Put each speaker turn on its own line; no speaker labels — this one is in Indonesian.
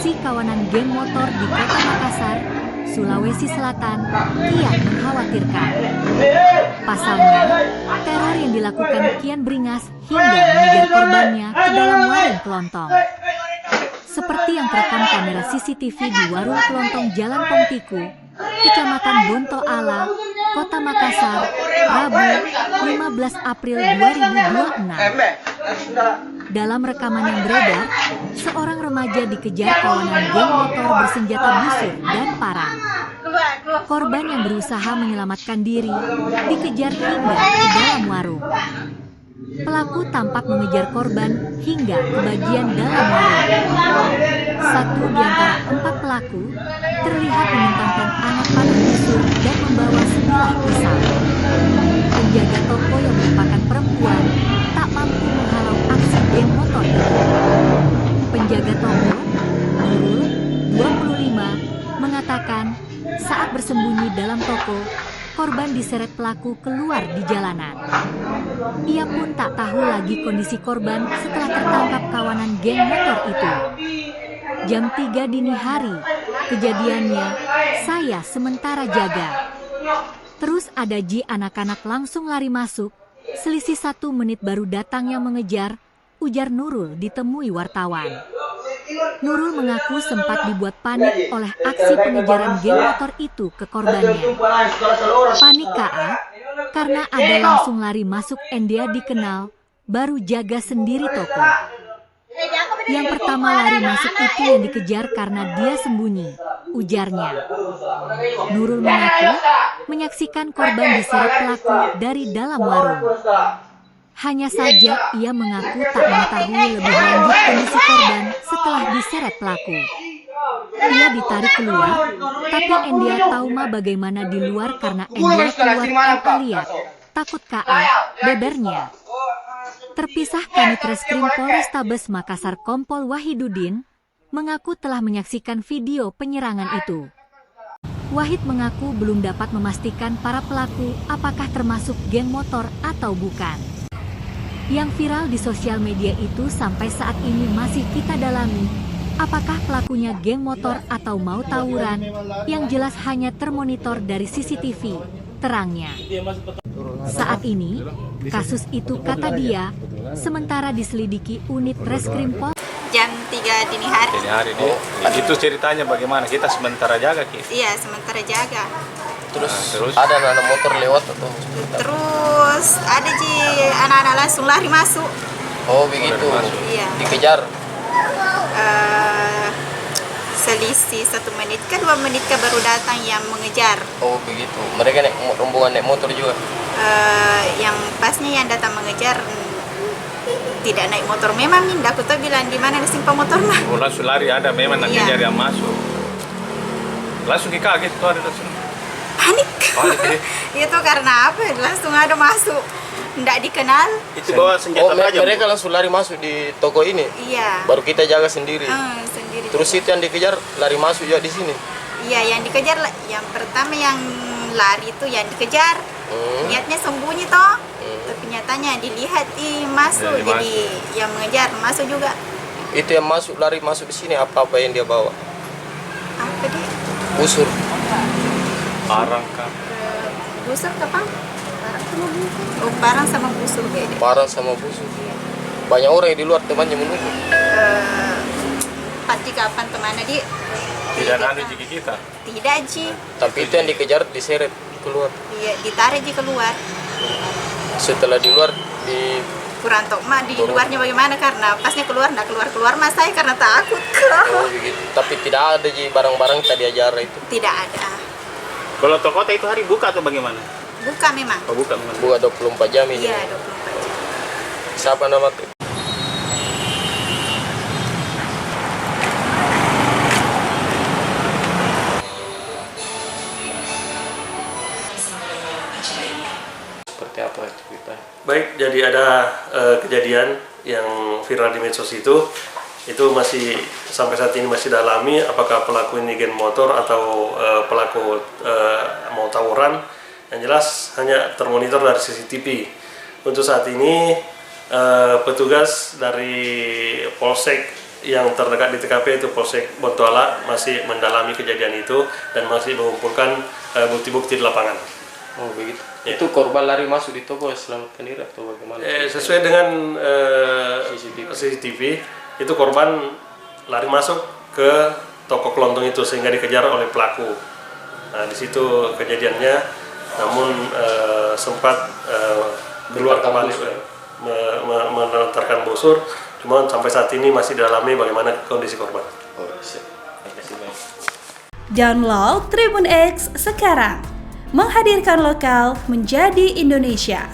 Aksi kawanan geng motor di Kota Makassar, Sulawesi Selatan, kian mengkhawatirkan. Pasalnya, teror yang dilakukan kian beringas hingga mengejar korbannya ke dalam warung kelontong. Seperti yang terekam kamera CCTV di warung kelontong Jalan Pongtiku, Kecamatan Bonto Ala, Kota Makassar, Rabu, 15 April 2026. Dalam rekaman yang beredar, seorang remaja dikejar kawanan geng motor bersenjata busur dan parang. Korban yang berusaha menyelamatkan diri dikejar hingga ke dalam warung. Pelaku tampak mengejar korban hingga ke bagian dalam warung. Satu di antara 4 pelaku terlihat membentangkan anak panah busur dan membawa sebilah pisau. Penjaga toko yang merupakan perempuan tak mampu menghalau aksi geng motor itu. Penjaga toko, Nurul, 25, mengatakan saat bersembunyi dalam toko, korban diseret pelaku keluar di jalanan. Ia pun tak tahu lagi kondisi korban setelah tertangkap kawanan geng motor itu. Jam 3 dini hari, kejadiannya, saya sementara jaga. Terus ada Ji, anak-anak langsung lari masuk, selisih 1 menit baru datang yang mengejar, ujar Nurul ditemui wartawan. Nurul mengaku sempat dibuat panik oleh aksi pengejaran geng motor itu ke korbannya. Panik KA, karena ada langsung lari masuk Endia dikenal, baru jaga sendiri toko. Yang pertama lari masuk itu yang dikejar karena dia sembunyi, ujarnya. Nurul mengaku menyaksikan korban diseret pelaku dari dalam warung. Hanya saja ia mengaku tak mengetahui lebih lanjut kondisi korban setelah diseret pelaku. Ia ditarik keluar, tapi Endia tahu bagaimana di luar karena Endia keluar tanpa lihat. Takut KA, bebernya. Terpisah Kanit Reskrim Polrestabes Makassar Kompol Wahidudin mengaku telah menyaksikan video penyerangan itu. Wahid mengaku belum dapat memastikan para pelaku apakah termasuk geng motor atau bukan. Yang viral di sosial media itu sampai saat ini masih kita dalami, apakah pelakunya geng motor atau mau tawuran, yang jelas hanya termonitor dari CCTV, terangnya. Saat ini, kasus itu kata dia, sementara diselidiki unit Reskrim Pol.
Jam 3 dini hari.
Dini hari nih. Itu ceritanya bagaimana? Kita sementara jaga, Ki?
Iya, sementara jaga.
Terus ada anak motor lewat atau?
Terus ada anak-anak langsung lari masuk.
Oh begitu.
Iya.
Dikejar.
Selisih 1 menit ke 2 menit ke baru datang yang mengejar.
Oh begitu. Mereka rombongan naik motor juga.
Yang pasnya yang datang mengejar tidak naik motor. Memang Minda, aku tuh bilang di mana disimpan motor mah.
Oh, langsung lari ada, memang nanti
Iya.
yang masuk. Langsung kaget tuh ada langsung.
Panik.
Panik,
Itu karena apa? Langsung ada masuk. Nggak dikenal.
Itu bawa senjata tajam.
Mereka langsung lari masuk di toko ini.
Iya.
Baru kita jaga sendiri.
Sendiri.
Terus itu yang dikejar lari masuk juga di sini.
Iya, yang dikejar, yang pertama yang lari itu yang dikejar. Niatnya sembunyi toh. Tapi nyatanya dilihat masuk. Jadi yang mengejar masuk juga.
Itu yang masuk lari masuk di sini apa yang dia bawa?
Apa dia?
Busur.
Parang kan.
Busur kapan? Parang sama busur. Oh, parang sama busur beda.
Parang sama busur. Banyak orang yang di luar temannya menunggu.
Pati kapan kemana dia?
Tidak ada jiki kita.
Tidak Ji.
Tapi itu yang dikejar diseret keluar.
Iya, ditarik Ji keluar.
Setelah di luar di
Kurang tahu mak di luarnya bagaimana karena pasnya keluar nggak keluar mas saya karena takut.
Oh begitu. Tapi tidak ada barang-barang tadi ajar itu.
Tidak ada.
Kalau toko itu hari buka atau bagaimana?
Buka memang.
Oh, buka memang.
Buka 24 jam ini.
Iya, 24 jam.
Siapa nama?
Seperti apa cerita?
Baik, jadi ada kejadian yang viral di medsos itu masih sampai saat ini masih dalami apakah pelaku ini geng motor atau pelaku mau tawuran. Yang jelas hanya termonitor dari CCTV. Untuk saat ini petugas dari Polsek yang terdekat di TKP itu Polsek Bontoala masih mendalami kejadian itu dan masih mengumpulkan bukti-bukti di lapangan.
Oh begitu.
Ya.
Itu korban lari masuk di toko selamatkan diri atau bagaimana?
Sesuai dengan CCTV itu korban lari masuk ke toko kelontong itu sehingga dikejar oleh pelaku. Nah di situ kejadiannya, namun sempat keluar kembali melontarkan busur. Cuma sampai saat ini masih didalami bagaimana kondisi korban.
Oh, siap. Terima kasih banyak.
Download Tribun X sekarang, menghadirkan lokal menjadi Indonesia.